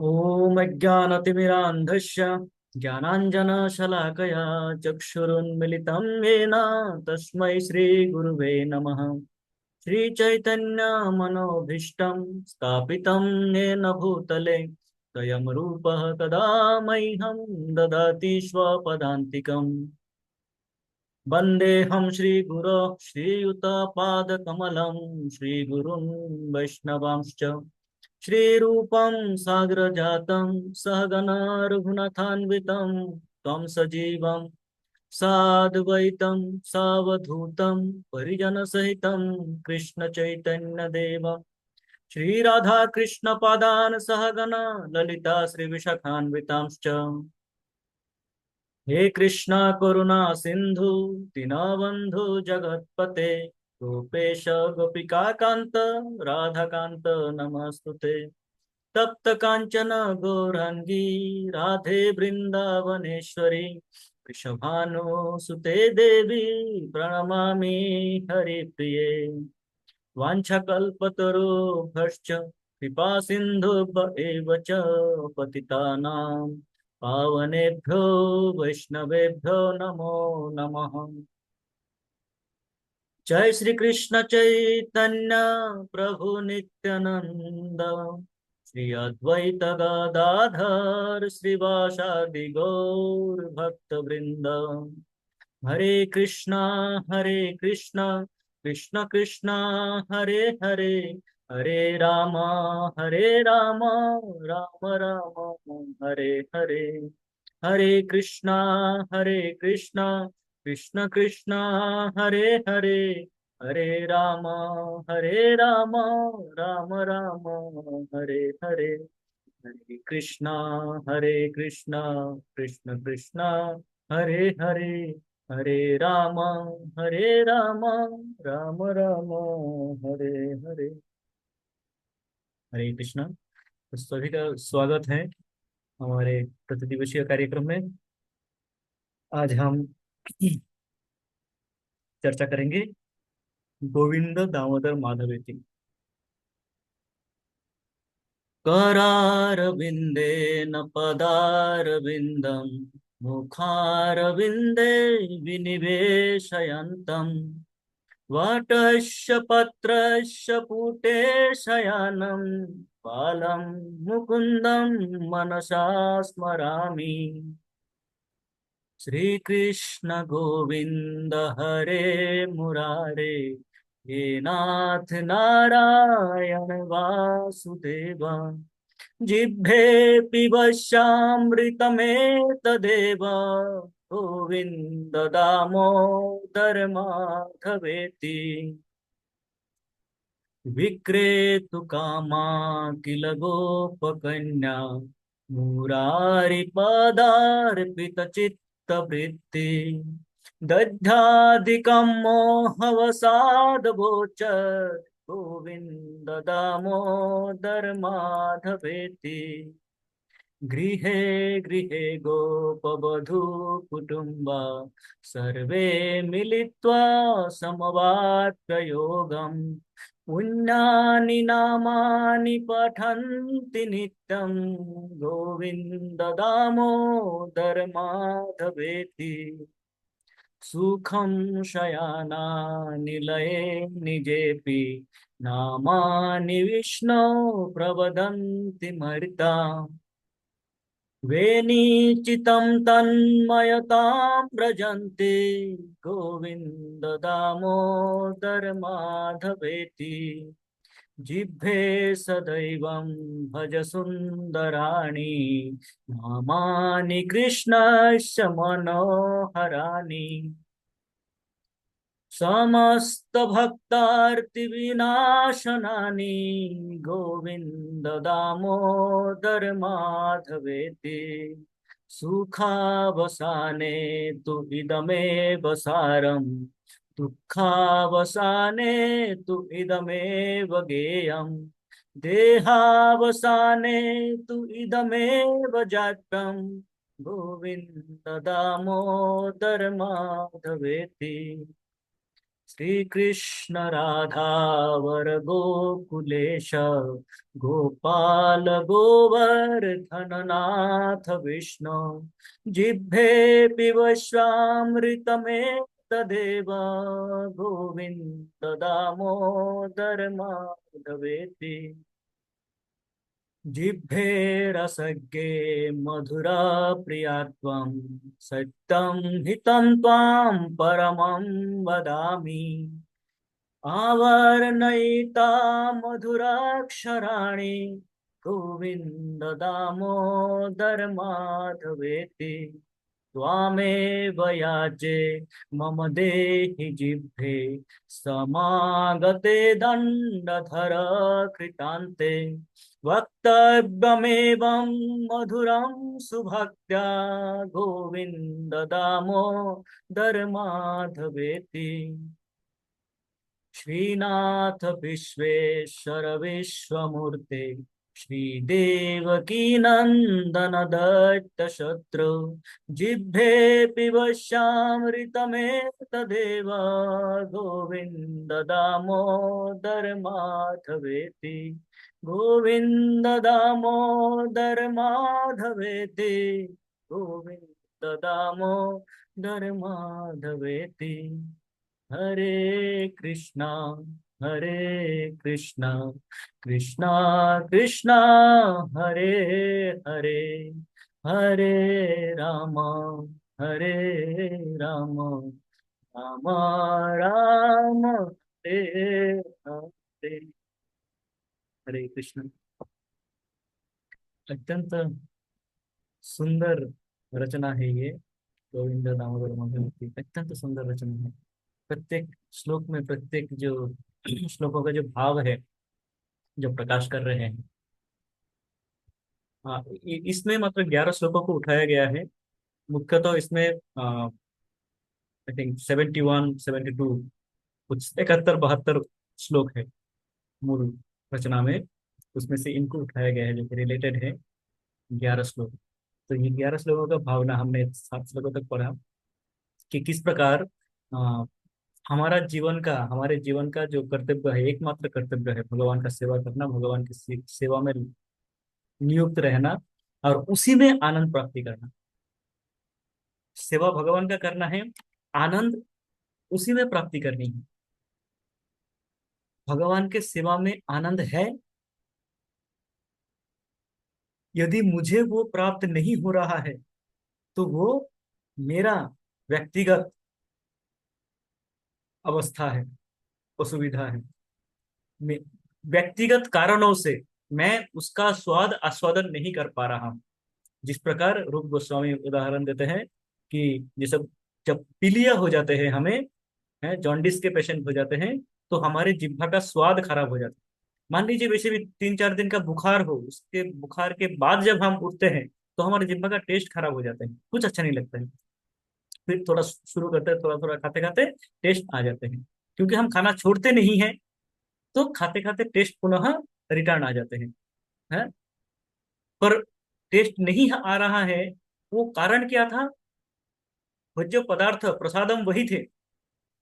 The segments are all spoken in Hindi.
ॐ अज्ञानतिमिरान्धस्य ज्ञानाञ्जनशलाकया चक्षुरुन्मिलितं येन तस्मै श्रीगुरुवे नमः। श्रीचैतन्यमनोभीष्टं स्थापितं येन भूतले स्वयं रूपः कदा मह्यं ददाति स्वपदान्तिकम्। वन्देऽहं श्रीगुरो श्रीयुतपादकमलं श्रीगुरुं वैष्णवांश्च श्रीरूपं साग्रजातं सहगण रघुनाथान्वितं त्वं सजीवं साद्वैतं सावधूतं परिजनसहितं कृष्णचैतन्यदेवं श्रीराधाकृष्णपादान् सहगण ललिता श्रीविशाखान्वितांश्च। हे कृष्णा करुणा सिंधु दीनबंधु जगतपते गोपेश गोपिका कांत राधा कांत नमस्तुते। तप्त कांचन गौरांगी राधे वृंदावनेश्वरी वृषभानुसुते देवी प्रणमामि हरिप्रिये। वाञ्छाकल्पतरुभ्यश्च कृपा सिन्धुभ्य च पतितानां पावनेभ्यो वैष्णवेभ्यो नमो नमः। जय श्री कृष्ण चैतन्य प्रभु नित्यानंद श्री अद्वैत गदाधर श्रीवासादि गौर भक्त वृंद। हरे कृष्णा कृष्ण कृष्ण हरे हरे हरे राम राम राम हरे हरे। हरे कृष्णा कृष्ण कृष्ण हरे हरे हरे राम राम राम हरे हरे। हरे कृष्णा कृष्ण कृष्ण हरे हरे हरे राम राम राम हरे हरे। हरे कृष्णा। तो सभी का स्वागत है हमारे प्रतिदिवसीय कार्यक्रम में। आज हम चर्चा करेंगे गोविंद दामोदर माधवेति। करारविन्देन पदारविन्दं मुखारविन्दे विनिवेशयन्तम् वटस्य पत्रस्य पुटे शयानं बालं मुकुन्दं मनसा स्मरामि। श्रीकृष्ण गोविंद हरे मुरारे हे नाथ नारायण वासुदेव जिह्वे पिबश्यामृतमेतदेव गोविन्द दामोदर माधवेति। विक्रेतुकामा किल गोपकन्या मुरारिपदार्पितचित्तवृत्ति दध्याधिकं मोहवसादगोचर गोविन्द दामोदर माधवेति। गृहे गृहे गोपवधूकुटुम्बा सर्वे मिलित्वा समवाप्ययोगम् पुण्यानि नामानि पठन्ति नित्यं गोविन्द दामोदर माधवेति। सुखं शयाना निलये निजेऽपि नामानि विष्णो प्रवदन्ति मर्ता वेनिचितं तन्मयतां व्रजन्ति गोविन्द दामोदर माधवेति। जिह्वे सदैवं भज सुन्दराणि नामानि कृष्णस्य मनोहराणि। समस्त भक्तार्तिविनाशनानि गोविन्द दामोदर माधवेति। सुखावसाने तु इदमेव सारम् दुःखावसाने तु इदमेव गेयम् देहावसाने तु इदमेव जातम् गोविन्द दामोदर माधवेति। श्री कृष्ण राधा वर गोकुलेश गोपाल गोवर्धन नाथ विष्णु जिह्वे पिब स्वामृतमेव तदेव गोविंद दामोदर माधवेति जिह्वे रसज्ञे मधुरा प्रिया त्वं सत्यं हितं त्वां परमं वदामि आवर्णयिता मधुराक्षराणि गोविन्द दामोदर माधवेति त्वामेव याचे मम देहि जिह्वे समागते दण्डधर कृतान्ते वक्तव्यमेवं मधुरं सुभक्त्या गोविन्द दामोदर माधवेति श्रीनाथ विश्वेश्वर विश्वमूर्ते श्रीदेवकी नंदन दत्त शत्रु जिह्वे पिबश्यामृतमेतदेव गोविंद दामोदर माधवेति गोविंद दामोदर माधवेति गोविंद दामोदर माधवेति हरे कृष्णा कृष्णा कृष्णा हरे हरे हरे राम हरे राम राम राम हरे हरे। हरे कृष्ण। अत्यंत सुंदर रचना है ये गोविंद दामोदर माधव की, अत्यंत सुंदर रचना है। प्रत्येक श्लोक में, प्रत्येक जो श्लोकों का जो भाव है जो प्रकाश कर रहे हैं। हाँ, इसमें मात्र 11 श्लोकों को उठाया गया है। मुख्यतः इसमें आई थिंक 71 72 कुछ 71 72 श्लोक है मूल रचना में। उसमें से इनको उठाया गया है जो कि रिलेटेड है 11 श्लोक। तो ये 11 श्लोकों का भावना हमने 7 श्लोकों तक पढ़ा कि किस प्रकार हमारा जीवन का, हमारे जीवन का जो कर्तव्य है, एकमात्र कर्तव्य है भगवान का सेवा करना, भगवान की सेवा में नियुक्त रहना और उसी में आनंद प्राप्ति करना। सेवा भगवान का करना है, आनंद उसी में प्राप्ति करनी है। भगवान के सेवा में आनंद है, यदि मुझे वो प्राप्त नहीं हो रहा है तो वो मेरा व्यक्तिगत अवस्था है, असुविधा है। व्यक्तिगत कारणों से मैं उसका स्वाद आस्वादन नहीं कर पा रहा हूं। जिस प्रकार रूप गोस्वामी उदाहरण देते हैं कि जैसे जब पीलिया हो जाते हैं हमें, है जॉन्डिस के पेशेंट हो जाते हैं, तो हमारे जिह्वा का स्वाद खराब हो जाता है। मान लीजिए वैसे भी 3 4 दिन का बुखार हो, उसके बुखार के बाद जब हम उठते हैं तो हमारे जिह्वा का टेस्ट खराब हो जाता है, कुछ अच्छा नहीं लगता है। फिर थोड़ा शुरू करते हैं, थोड़ा थोड़ा खाते खाते टेस्ट आ जाते हैं, क्योंकि हम खाना छोड़ते नहीं है। तो खाते खाते टेस्ट पुनः रिटर्न आ जाते हैं, है। पर टेस्ट नहीं आ रहा है, वो कारण क्या था? भोज्य पदार्थ प्रसादम वही थे,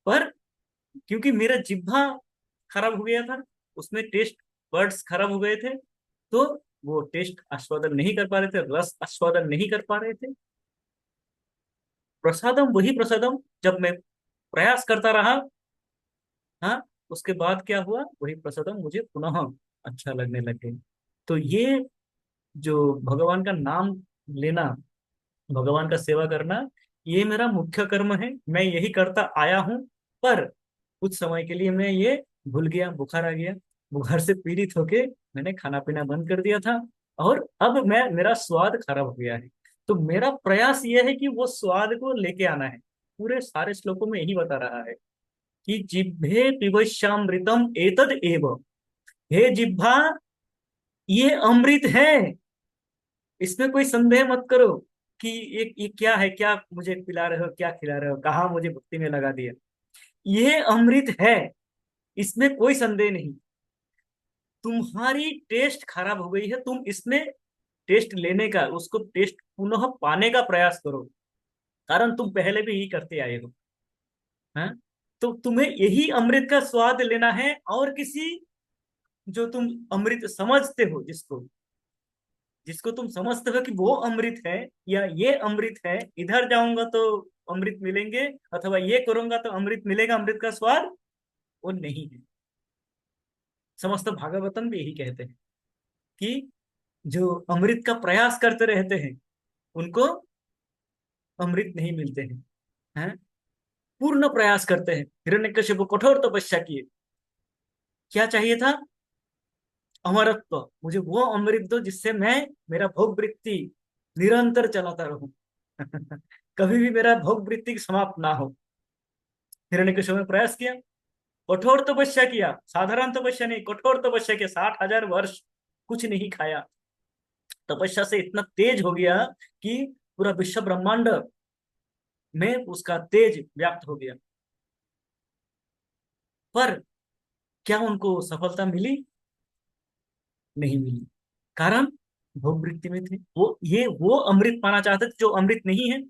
पर क्योंकि मेरा जिह्वा खराब हो गया था, उसमें टेस्ट बर्ड्स खराब हो गए थे, तो वो टेस्ट आस्वादन नहीं कर पा रहे थे, रस आस्वादन नहीं कर पा रहे थे। प्रसादम वही प्रसादम, जब मैं प्रयास करता रहा, हाँ, उसके बाद क्या हुआ, वही प्रसादम मुझे पुनः अच्छा लगने लग गई। तो ये जो भगवान का नाम लेना, भगवान का सेवा करना, ये मेरा मुख्य कर्म है, मैं यही करता आया हूँ। पर कुछ समय के लिए मैं ये भूल गया, बुखार आ गया, बुखार से पीड़ित होके मैंने खाना पीना बंद कर दिया था, और अब मेरा स्वाद खराब हो गया है। तो मेरा प्रयास यह है कि वो स्वाद को लेके आना है। पूरे सारे श्लोकों में यही बता रहा है कि जिह्वे पिबश्यामृतम एतद एव। हे जिह्वा, ये अमृत है, इसमें कोई संदेह मत करो कि ये क्या है, क्या मुझे पिला रहे हो, क्या खिला रहे हो, कहाँ मुझे भक्ति में लगा दिया। ये अमृत है, इसमें कोई संदेह नहीं। तुम्हारी टेस्ट खराब हो गई है, तुम इसमें टेस्ट लेने का, उसको टेस्ट पुनः पाने का प्रयास करो, कारण तुम पहले भी यही करते आए हो, हैं? तो तुम्हें यही अमृत का स्वाद लेना है, और किसी, जो तुम अमृत समझते हो, जिसको जिसको तुम समझते हो कि वो अमृत है, या ये अमृत है, इधर जाऊंगा तो अमृत मिलेंगे, अथवा ये करूंगा तो अमृत मिलेगा, अमृत का स्वाद वो नहीं है। समस्त भागवतम भी यही कहते हैं कि जो अमृत का प्रयास करते रहते हैं उनको अमृत नहीं मिलते हैं। पूर्ण प्रयास करते हैं, हिरण्यकशिपु को कठोर तपस्या किए, क्या चाहिए था? अमरत्व। मुझे वो अमृत दो जिससे मैं, मेरा भोग वृत्ति निरंतर चलाता रहूं। कभी भी मेरा भोग वृत्ति समाप्त ना हो। हिरण्यकशिपु ने प्रयास किया, कठोर तपस्या किया, साधारण तपस्या नहीं, कठोर तपस्या किया, 60,000 वर्ष कुछ नहीं खाया। तपस्या से इतना तेज हो गया कि पूरा विश्व ब्रह्मांड में उसका तेज व्याप्त हो गया। पर क्या उनको सफलता मिली? नहीं मिली। कारण, भोग वृत्ति में थे वो, ये वो अमृत पाना चाहते थे जो अमृत नहीं है।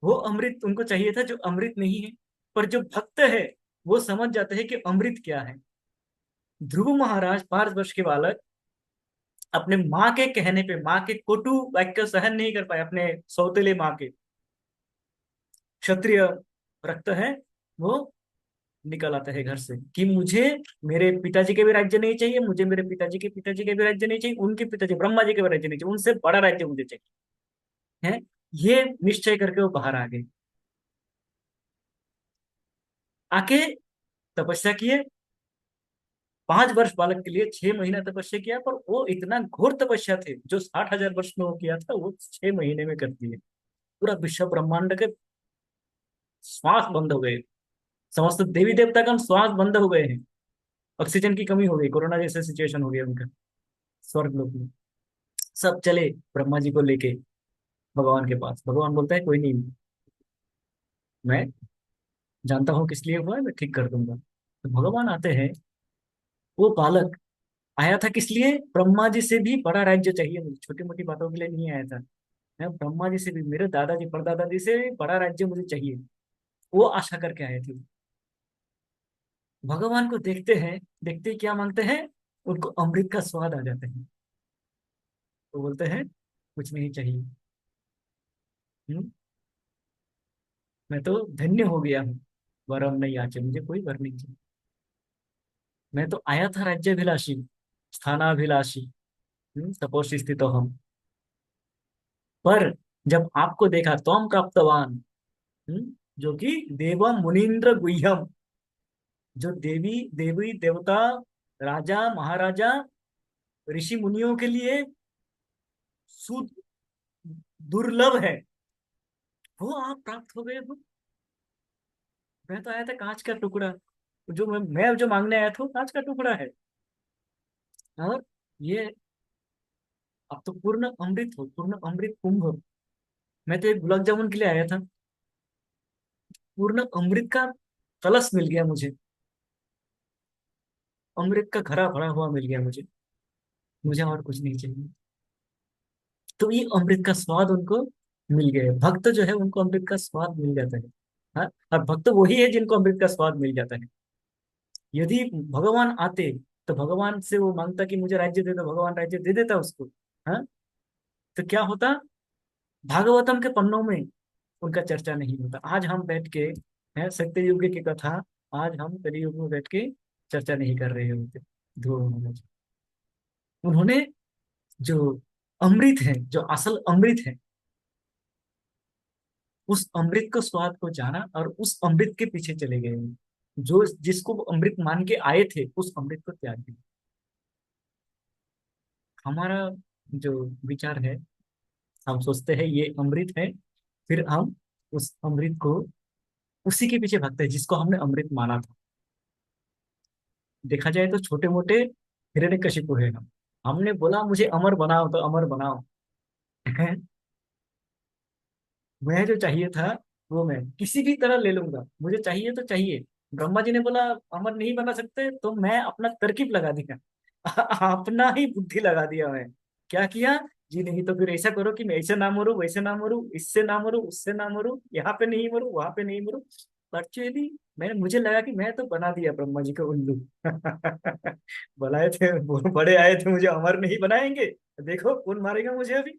वो अमृत उनको चाहिए था जो अमृत नहीं है। पर जो भक्त है वो समझ जाते हैं कि अमृत क्या है। ध्रुव महाराज 5 वर्ष के बालक अपने माँ के कहने पे, माँ के कटु वाक्य सहन नहीं कर पाए, अपने सौतेले माँ के, क्षत्रिय रक्त है वो, निकल आता है घर से कि मुझे मेरे पिताजी के भी राज्य नहीं चाहिए, मुझे मेरे पिताजी के भी राज्य नहीं चाहिए, उनके पिताजी ब्रह्मा जी के भी राज्य नहीं चाहिए, उनसे बड़ा राज्य मुझे चाहिए। है, ये निश्चय करके वो बाहर आ गए। आके तपस्या किए। 5 वर्ष बालक के लिए 6 महीना तपस्या किया, पर वो इतना घोर तपस्या थे, जो 60,000 वर्ष में वो किया था वो 6 महीने में कर दिए। पूरा विश्व ब्रह्मांड के श्वास बंद हो गए, समस्त देवी देवता का श्वास बंद हो गए हैं। ऑक्सीजन की कमी हो गई, कोरोना जैसे सिचुएशन हो गया उनका स्वर्ग लोक में। सब चले ब्रह्मा जी को लेके भगवान के पास। भगवान बोलता है कोई नहीं, मैं जानता हूँ किस लिए हुआ है, मैं ठीक कर दूंगा। तो भगवान आते हैं। वो बालक आया था किस लिए? ब्रह्मा जी से भी बड़ा राज्य चाहिए मुझे, छोटी मोटी बातों के लिए नहीं आया था। मैं ब्रह्मा जी से भी, मेरे दादाजी परदादाजी से भी बड़ा राज्य मुझे चाहिए, वो आशा करके आए थे। भगवान को देखते हैं, देखते ही क्या मांगते हैं? उनको अमृत का स्वाद आ जाता है। तो बोलते हैं कुछ नहीं चाहिए। हम्म, मैं तो धन्य हो गया हूँ, वरम नहीं आचे, मुझे कोई वर नहीं चाहिए। मैं तो आया था राज्याभिलाषी, स्थानाभिलाषी, तपोस्वी स्थित हम। पर जब आपको देखा तो हम प्राप्तवान, जो कि देवम मुनीन्द्र गुह्यम, जो देवी देवी देवता, राजा महाराजा, ऋषि मुनियों के लिए सु दुर्लभ है, वो आप प्राप्त हो गए हो। मैं तो आया था कांच का टुकड़ा, जो मैं जो मांगने आया था वो कांच का टुकड़ा है। और ये अब तो पूर्ण अमृत हो, पूर्ण अमृत कुंभ हो। मैं तो एक गुलाब जामुन के लिए आया था, पूर्ण अमृत का कलश मिल गया मुझे, अमृत का घड़ा भरा हुआ मिल गया मुझे, मुझे और कुछ नहीं चाहिए। तो ये अमृत का स्वाद उनको मिल गया। भक्त जो है उनको अमृत का स्वाद मिल जाता है। हाँ, और भक्त वही है जिनको अमृत का स्वाद मिल जाता है। यदि भगवान आते तो भगवान से वो मांगता कि मुझे राज्य दे दो, भगवान राज्य दे देता उसको। हाँ, तो क्या होता? भागवतम के पन्नों में उनका चर्चा नहीं होता। आज हम बैठ के, है सत्य युग की कथा, आज हम कलयुग में बैठ के चर्चा नहीं कर रहे होते। ध्रुव महाराज, उन्होंने जो अमृत है, जो असल अमृत है, उस अमृत को, स्वाद को जाना और उस अमृत के पीछे चले गए। जो जिसको वो अमृत मान के आए थे उस अमृत को त्याग दिया। हमारा जो विचार है, हम सोचते हैं ये अमृत है, फिर हम उस अमृत को, उसी के पीछे भागते हैं जिसको हमने अमृत माना था। देखा जाए तो छोटे मोटे हिरण्यकशिपु है हम। हमने बोला मुझे अमर बनाओ तो अमर बनाओ। मैं जो चाहिए था वो मैं किसी भी तरह ले लूंगा, मुझे चाहिए तो चाहिए। ब्रह्मा जी ने बोला अमर नहीं बना सकते, तो मैं अपना तरकीब लगा दिया। अपना ही बुद्धि लगा दिया मैं। क्या किया? जी नहीं तो फिर ऐसा करो कि मैं ऐसे ना मरूं, वैसे ना मरूं, इससे ना मरूं, उससे ना मरूं, यहाँ पे नहीं मरूं, वहां पे नहीं मरूं। वर्चुअली मैंने, मुझे लगा कि मैं तो बना दिया ब्रह्मा जी को उल्लू। बुलाए थे वो बड़े आए थे, मुझे अमर नहीं बनाएंगे, देखो कौन मारेगा मुझे अभी।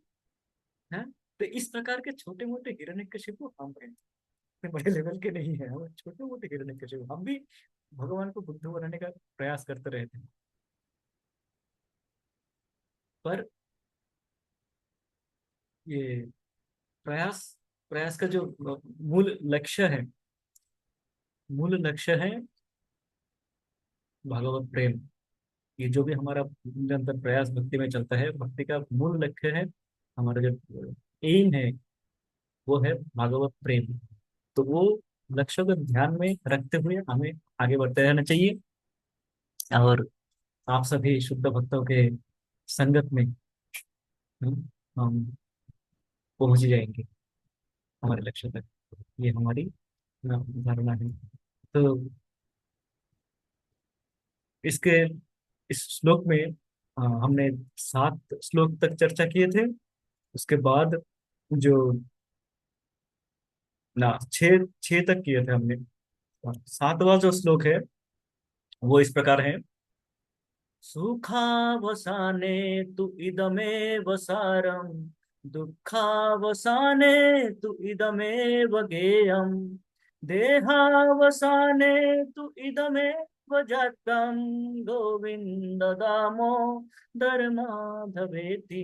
है, तो इस प्रकार के छोटे मोटे हिरण्यकशिपु हम हैं, बड़े लेवल के नहीं है, हम छोटे मोटे हिरण्यकशिपु, हम भी भगवान को बुद्धू बनाने का प्रयास करते रहे थे। पर ये प्रयास, प्रयास का जो मूल लक्ष्य है, मूल लक्ष्य है भगवत प्रेम। ये जो भी हमारा निरंतर प्रयास भक्ति में चलता है, भक्ति का मूल लक्ष्य है, हमारा जो एम है वो है भागवत प्रेम। तो वो लक्ष्य को ध्यान में रखते हुए हमें आगे बढ़ते रहना चाहिए, और आप सभी शुद्ध भक्तों के संगत में हम पहुंच जाएंगे हमारे लक्ष्य तक। ये हमारी धारणा है। तो इसके इस श्लोक में हमने 7 श्लोक तक चर्चा किए थे। उसके बाद जो ना 6 तक किए थे हमने। 7वां जो श्लोक है वो इस प्रकार है। सुखावसाने तु इदमेव सारम, दुखावसाने तु इदमेव गेयम, देहावसाने तु इदमेव जातम, गोविंद दामो धर्माधवेति।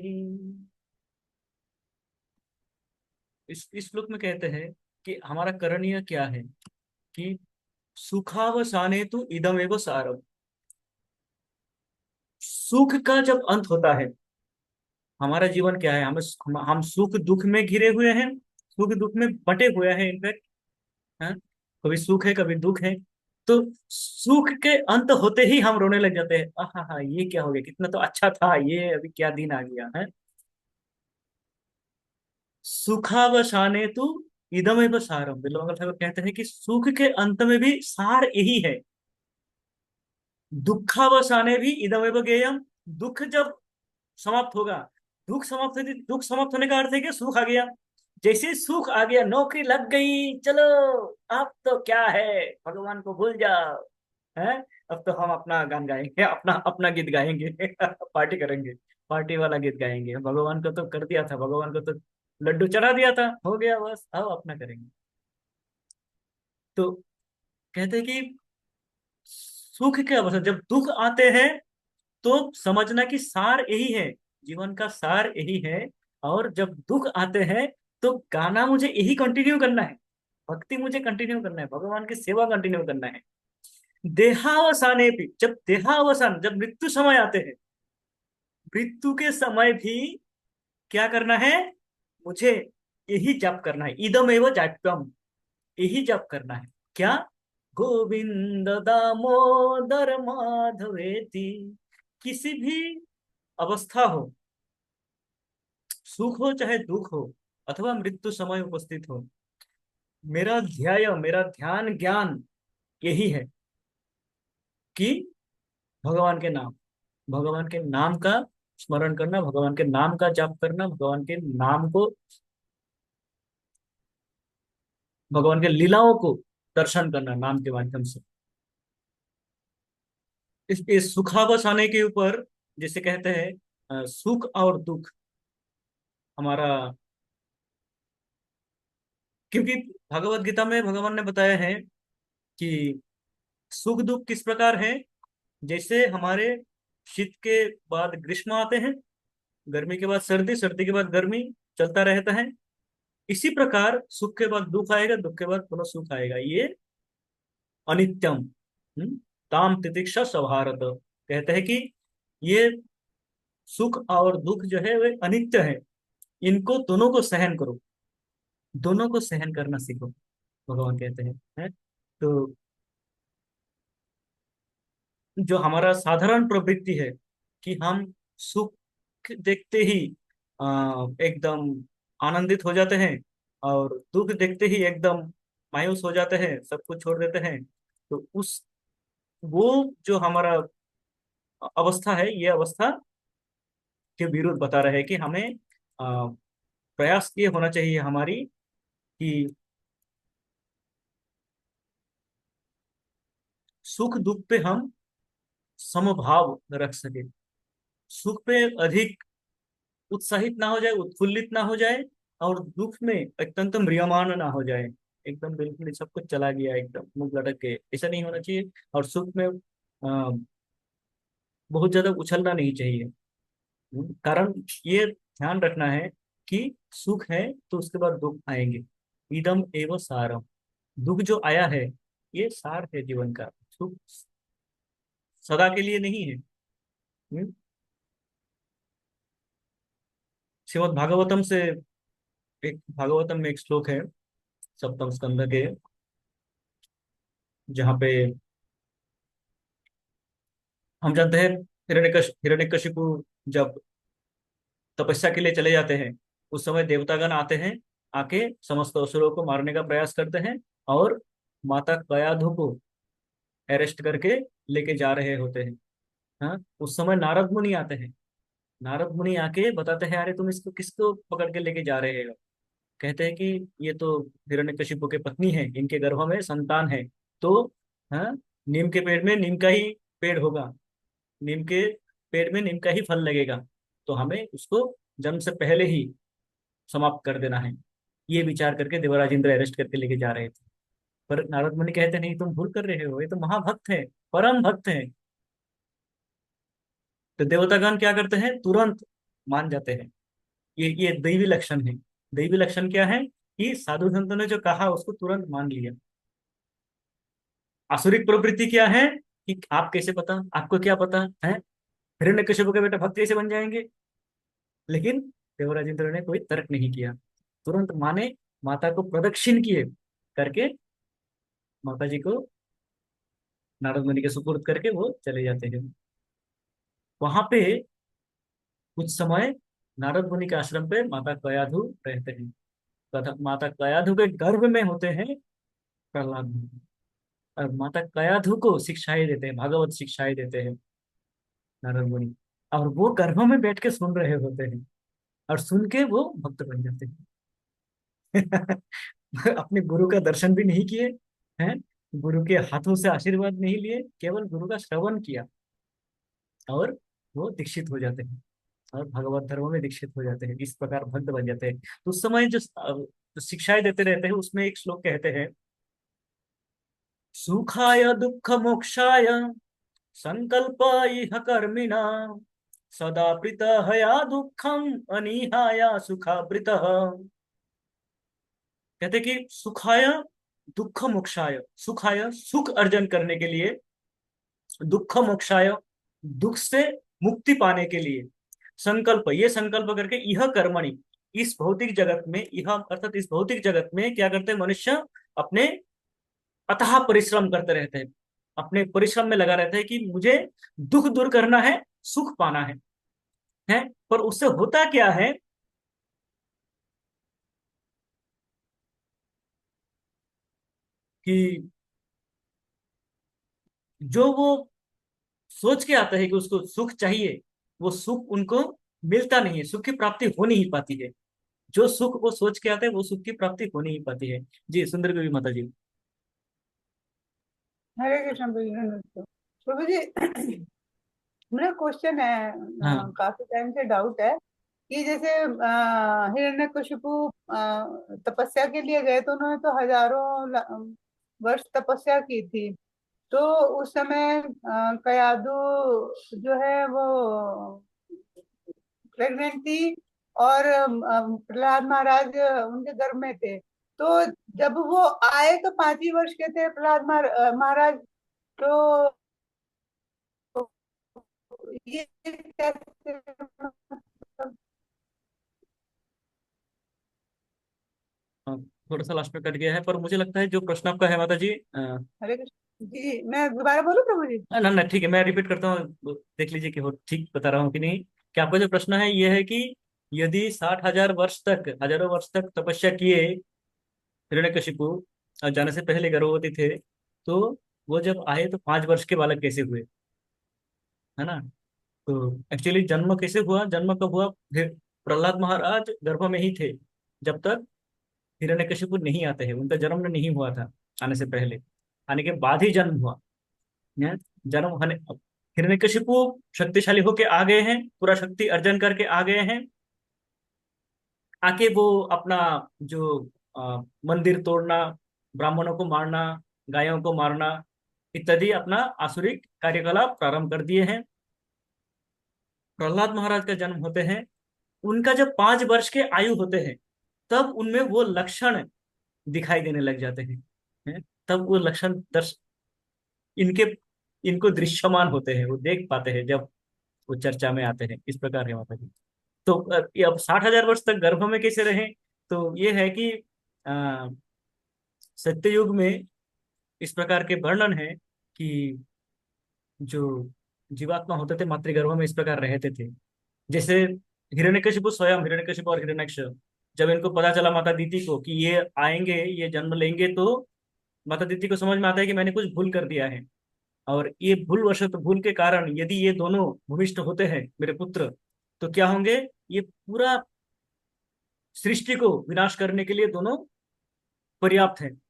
इस श्लोक में कहते हैं कि हमारा करणीय क्या है, कि सुखावसाने तु इदमेव सारम। सुख का जब अंत होता है, हमारा जीवन क्या है, हम सुख दुख में घिरे हुए हैं, सुख दुख में बटे हुए हैं इनफैक्ट। हैं, कभी सुख है कभी दुख है। तो सुख के अंत होते ही हम रोने लग जाते हैं, आहा हा ये क्या हो गया, कितना तो अच्छा था, ये अभी क्या दिन आ गया है। सुखावसाने तु इदमेव सारम, बिल्वमंगल ठाकुर कहते हैं कि सुख के अंत में भी सार यही है। दुखावसाने भी इदमेव गेयम, दुख जब समाप्त होगा, दुख समाप्त होने का अर्थ है कि सुख आ गया। जैसे सुख आ गया, नौकरी लग गई, चलो अब तो क्या है, भगवान को भूल जाओ। है, अब तो हम अपना गान गाएंगे, अपना अपना गीत गाएंगे। पार्टी करेंगे, पार्टी वाला गीत गाएंगे। भगवान को तो कर दिया था, भगवान को तो लड्डू चढ़ा दिया था, हो गया बस, अब अपना करेंगे। तो कहते हैं कि सुख के अवसर जब दुख आते हैं, तो समझना कि सार यही है, जीवन का सार यही है। और जब दुख आते हैं तो गाना मुझे यही कंटिन्यू करना है, भक्ति मुझे कंटिन्यू करना है, भगवान की सेवा कंटिन्यू करना है। देहावसाने भी, जब देहावसान, जब मृत्यु समय आते हैं, मृत्यु के समय भी क्या करना है, मुझे यही जप करना है, इदम एवं जाप्यम, यही जप करना है। क्या, गोविंद दामोदर माधवेति। किसी भी अवस्था हो, सुख हो चाहे दुख हो, अथवा मृत्यु समय उपस्थित हो, मेरा ध्याय, मेरा ध्यान ज्ञान यही है कि भगवान के नाम, भगवान के नाम का स्मरण करना, भगवान के नाम का जाप करना, भगवान के नाम को, भगवान के लीलाओं को दर्शन करना नाम के माध्यम से। इस सुखावस आने के ऊपर, जिसे कहते हैं सुख और दुख, हमारा, क्योंकि भगवत गीता में भगवान ने बताया है कि सुख दुख किस प्रकार है। जैसे हमारे शीत के बाद ग्रीष्म आते हैं, गर्मी के बाद सर्दी, सर्दी के बाद गर्मी, चलता रहता है। इसी प्रकार सुख के बाद दुख आएगा, दुख के बाद पुनः सुख आएगा, ये अनित्यम। ताम तितिक्षा स्वभारत, कहते हैं कि ये सुख और दुख जो है वे अनित्य है, इनको दोनों को सहन करो, दोनों को सहन करना सीखो, भगवान कहते हैं। है? तो जो हमारा साधारण प्रवृत्ति है कि हम सुख देखते ही एकदम आनंदित हो जाते हैं, और दुख देखते ही एकदम मायूस हो जाते हैं, सब कुछ छोड़ देते हैं। तो उस वो जो हमारा अवस्था है, ये अवस्था के विरुद्ध बता रहे हैं कि हमें प्रयास ये होना चाहिए हमारी, कि सुख दुख पे हम समभाव रख सके, सुख पे अधिक उत्साहित ना हो जाए, उत्फुल्लित ना हो जाए, और दुख में अत्यंत म्रियमाण ना हो जाए, एकदम बिल्कुल सब कुछ चला गया एकदम मुंह लटक के, ऐसा नहीं होना चाहिए। और सुख में बहुत ज्यादा उछलना नहीं चाहिए। कारण ये ध्यान रखना है कि सुख है तो उसके बाद दुख आएंगे। इदम एवं सारम, दुख जो आया है ये सार है जीवन का, सुख सदा के लिए नहीं है। हम्म? श्रीमद् भागवतम से, एक भागवतम में एक श्लोक है सप्तम स्कंद के, जहाँ पे हम जानते हैं हिरण्यकशिपु जब तपस्या के लिए चले जाते हैं, उस समय देवतागण आते हैं, आके समस्त असुरों को मारने का प्रयास करते हैं, और माता कयाधु को अरेस्ट करके लेके जा रहे होते हैं। हाँ, उस समय नारद मुनि आते हैं। नारद मुनि आके बताते हैं, अरे तुम इसको किसको पकड़ के लेके जा रहे हो? कहते हैं कि ये तो हिरण्यकशिपु की पत्नी है, इनके गर्भ में संतान है। तो हाँ, नीम के पेड़ में नीम का ही पेड़ होगा, नीम के पेड़ में नीम का ही फल लगेगा, तो हमें उसको जन्म से पहले ही समाप्त कर देना है। ये विचार करके देवराज इंद्र अरेस्ट करके लेके जा रहे थे। पर नारद मुनि कहते नहीं, तुम भूल कर रहे हो, ये तो महाभक्त है, परम भक्त है। तो देवतागण क्या करते हैं, तुरंत मान जाते हैं। ये दैवी लक्षण है। दैवी लक्षण क्या है कि साधु संतों ने जो कहा उसको तुरंत मान लिया। आसुरिक प्रवृत्ति क्या है कि आप कैसे पता, आपको क्या पता है, हिरण्यकशिपु के बेटा भक्त कैसे बन जाएंगे? लेकिन देवराज इंद्र ने कोई तर्क नहीं किया, तुरंत माने, माता को प्रदक्षिण किए करके माता जी को नारद मुनि के सुपुर्द करके वो चले जाते हैं। वहां पे कुछ समय नारद मुनि के आश्रम पे माता कयाधु रहते हैं, तथा माता कयाधु के गर्भ में होते हैं प्रहलाद मुनि, और माता कयाधु को शिक्षाएं देते हैं, भागवत शिक्षाएं देते हैं नारद मुनि, और वो गर्भ में बैठ के सुन रहे होते हैं, और सुन के वो भक्त बन जाते हैं। अपने गुरु का दर्शन भी नहीं किए हैं, गुरु के हाथों से आशीर्वाद नहीं लिए, केवल गुरु का श्रवण किया, और वो दीक्षित हो जाते हैं, और भगवत धर्म में दीक्षित हो जाते हैं, इस प्रकार भक्त बन जाते हैं। तो उस समय जो शिक्षाएं देते रहते हैं, उसमें एक श्लोक कहते हैं, सुखाय दुख मोक्षाय संकल्प इह कर्मिणा, सदा प्रीतहया दुखम अनिहाया सुखावृत। कहते कि सुखाय दुख मोक्षाय, सुखाय सुख अर्जन करने के लिए, दुख मोक्षाय दुख से मुक्ति पाने के लिए, संकल्प ये संकल्प करके, यह कर्मणि इस भौतिक जगत में, यह अर्थात इस भौतिक जगत में क्या करते हैं मनुष्य, अपने अथाह परिश्रम करते रहते हैं, अपने परिश्रम में लगा रहता है कि मुझे दुख दूर करना है, सुख पाना है। पर उससे होता क्या है कि जो वो सोच के आता है कि उसको सुख चाहिए, वो सुख उनको मिलता नहीं है, सुख की प्राप्ति हो नहीं पाती है। जो सुख वो सोच के आता है वो सुख की प्राप्ति हो नहीं पाती है। जी सुंदर देवी माता जी। हरे कृष्ण भैया। प्रभु जी, मेरा क्वेश्चन है, हाँ। काफी टाइम से डाउट है कि जैसे हिरण्यकशिपु तपस्या के लिए गए तो उन्होंने तो हजारों वर्ष तपस्या की थी। तो उस समय कयादु जो है वो प्रेग्नेंट थी, और प्रहलाद महाराज उनके गर्भ में थे। तो जब वो आए तो 5 ही वर्ष के थे प्रहलाद महाराज। तो ये कैसे मतलब। हाँ, थोड़ा सा लास्ट में कट गया है, पर मुझे लगता है जो प्रश्न आपका है माता जी, हरे कृष्ण जी, मैं दोबारा बोलूं प्रभु जी? ना ना ठीक है, मैं रिपीट करता हूँ, देख लीजिए कि हो ठीक बता रहा हूँ कि नहीं। कि आपका जो प्रश्न है ये है कि यदि 60,000 वर्ष तक, हजारों वर्ष तक तपस्या किए हिरण्यकशिपु, और जाने से पहले गर्भवती थे, तो वो जब आए तो 5 वर्ष के बालक कैसे हुए, है ना? तो एक्चुअली जन्म कैसे हुआ, जन्म कब हुआ, फिर प्रहलाद महाराज गर्भ में ही थे जब तक हिरण्यकशिपु नहीं आते हैं, उनका जन्म नहीं हुआ था आने से पहले, आने के बाद ही जन्म हुआ। हैं? जन्म होने, हिरण्यकशिपु शक्तिशाली होके आ गए हैं, पूरा शक्ति अर्जन करके आ गए हैं। आके वो अपना जो मंदिर तोड़ना, ब्राह्मणों को मारना, गायों को मारना इत्यादि अपना आसुरिक कार्यकलाप प्रारंभ कर दिए हैं। प्रहलाद महाराज का जन्म होते हैं, उनका जब 5 वर्ष के आयु होते हैं तब उनमें वो लक्षण दिखाई देने लग जाते हैं? तब वो लक्षण इनके इनको दृश्यमान होते हैं, वो देख पाते हैं जब वो चर्चा में आते हैं। इस प्रकार है माता जी। तो ये अब 60,000 वर्ष तक गर्भ में कैसे रहे? तो ये है कि अ, सत्ययुग में इस प्रकार के वर्णन है कि जो जीवात्मा होते थे मातृगर्भ में इस प्रकार रहते थे। जैसे हिरण्यकशिपु स्वयं, हिरण्यकशिपु और हिरण्यक्ष, जब इनको पता चला माता दीति को कि ये आएंगे, ये जन्म लेंगे, तो माता दीति को समझ में आता है कि मैंने कुछ भूल कर दिया है। और ये भूलवशत, भूल के कारण यदि ये दोनों भूमिष्ठ होते हैं मेरे पुत्र, तो क्या होंगे? ये पूरा सृष्टि को विनाश करने के लिए दोनों पर्याप्त हैं।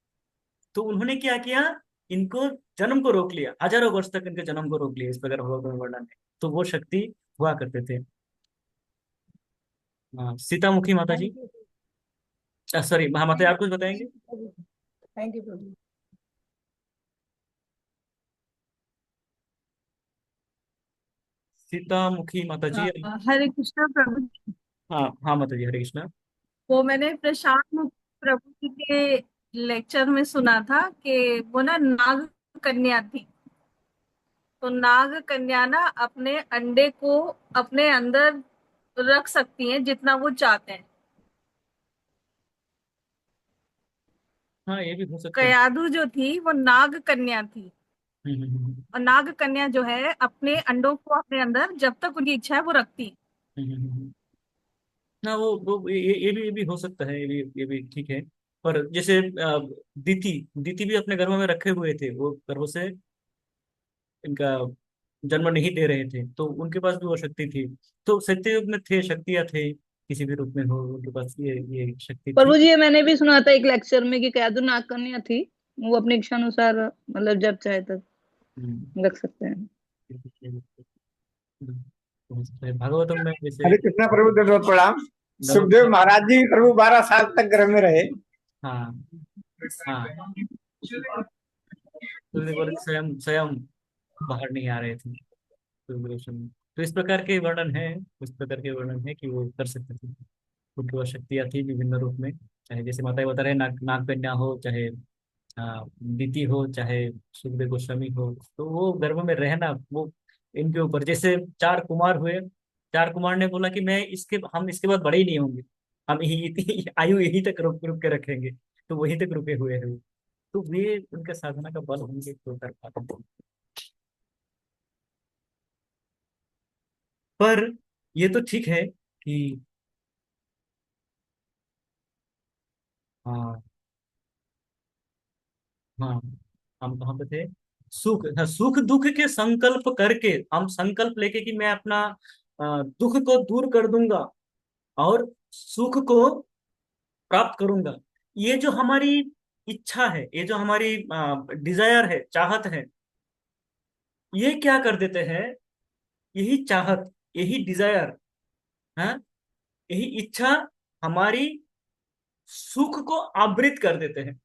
तो उन्होंने क्या किया? इनको जन्म को रोक लिया, हजारों वर्ष तक इनके जन्म को रोक लिया। इस प्रकार भगवत में वर्णन है। तो वो शक्ति हुआ करते थे। हाँ, सीतामुखी माता जी। Thank you. सॉरी, महामाता यार कुछ बताएंगे? थैंक यू प्रभु। सीतामुखी माता जी। हरे कृष्णा प्रभु। हाँ हाँ माता जी, हरे कृष्णा। वो मैंने प्रशांत मुख प्रभु जी के लेक्चर में सुना था कि वो ना नाग कन्या थी। तो नाग कन्या ना अपने अंडे को अपने अंदर रख सकती हैं जितना वो चाहते हैं। हाँ, ये भी हो सकता है। कयाधु जो थी वो नाग कन्या थी। और नाग कन्या जो है अपने अंडों को अपने अंदर जब तक उनकी इच्छा है वो रखती है। हम्म। ना वो ये भी हो सकता है, ये भी ठीक है। पर जैसे दीति दीति भी अपने गर्भ में रखे हुए थे, वो गर्भ से इनका जन्म नहीं दे रहे थे, तो उनके पास भी वो शक्ति थी। तो सत्ययुग में थे, शक्तियां थे, किसी भी रूप में हो उनके पास ये शक्ति थी। प्रभु जी, ये मैंने भी सुना था एक लेक्चर में कि कयादु नाग कन्या थी। वो अपनी इच्छा अनुसार मतलब जब चाहे तब हम्म। रख सकते हैं। भागवतम में जैसे हरे कृष्णा प्रभु, दंडवत प्रणाम। नरो- सुखदेव महाराज जी प्रभु 12 साल तक घर में रहे। हाँ हाँ, तो बोले स्वयं स्वयं बाहर नहीं आ रहे थे ट्यूबलेशन में। तो इस प्रकार के वर्णन है, इस प्रकार के वर्णन है कि वो कर सकते थे। उनकी वह शक्तियाँ थी विभिन्न रूप में, चाहे जैसे माता बता रहे नाग कन्या हो, चाहे दीति हो, चाहे सुखदेव गोस्वामी हो, तो वो गर्भ में रहना वो इनके ऊपर। जैसे 4 कुमार हुए, 4 कुमार ने बोला कि हम इसके बाद बड़े ही नहीं होंगे, हम यही आयु यहीं तक रुक रुक के रखेंगे। तो वहीं तक रुके हुए हैं वो। तो वे उनके साधना का बल होंगे तो कर पाते हैं। पर ये तो ठीक है कि हाँ हाँ, हम कहाँ पे थे? सुख, हाँ, सुख दुख के संकल्प करके हम संकल्प लेके कि मैं अपना दुख को दूर कर दूंगा और सुख को प्राप्त करूंगा। ये जो हमारी इच्छा है, ये जो हमारी डिजायर है, चाहत है, ये क्या कर देते हैं? यही चाहत, यही डिजायर, हाँ, यही इच्छा हमारी सुख को आवृत कर देते हैं,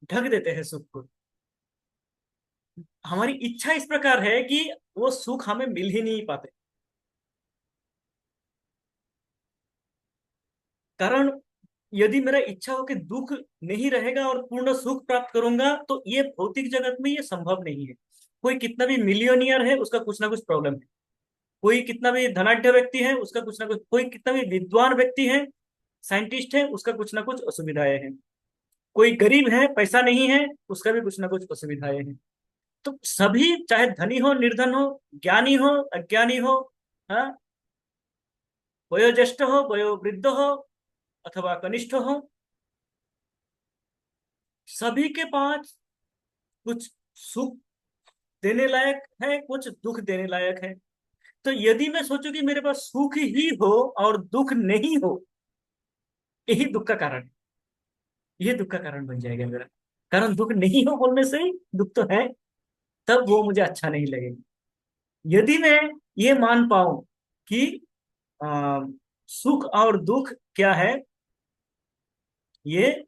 ढक देते हैं सुख को। हमारी इच्छा इस प्रकार है कि वो सुख हमें मिल ही नहीं पाते। कारण यदि मेरा इच्छा हो कि दुख नहीं रहेगा और पूर्ण सुख प्राप्त करूंगा, तो ये भौतिक जगत में ये संभव नहीं है। कोई कितना भी मिलियनियर है, उसका कुछ ना कुछ प्रॉब्लम है। कोई कितना भी धनाढ्य व्यक्ति है, उसका कुछ ना कुछ, कोई कितना भी विद्वान व्यक्ति है, साइंटिस्ट है, उसका कुछ ना कुछ असुविधाएं हैं। कोई गरीब है, पैसा नहीं है, उसका भी कुछ ना कुछ असुविधाएं हैं। तो सभी, चाहे धनी हो, निर्धन हो, ज्ञानी हो, अज्ञानी हो, हाँ, वयोज्येष्ठ हो, वयोवृद्ध हो, अथवा कनिष्ठ हो, सभी के पास कुछ सुख देने लायक है, कुछ दुख देने लायक है। तो यदि मैं सोचूं कि मेरे पास सुख ही हो और दुख नहीं हो, यही दुख का कारण है। ये दुख का कारण बन जाएगा मेरा। कारण दुख नहीं हो बोलने से ही दुख तो है। तब वो मुझे अच्छा नहीं लगेगा। यदि मैं ये मान पाऊं कि आ, सुख और दुख क्या है, ये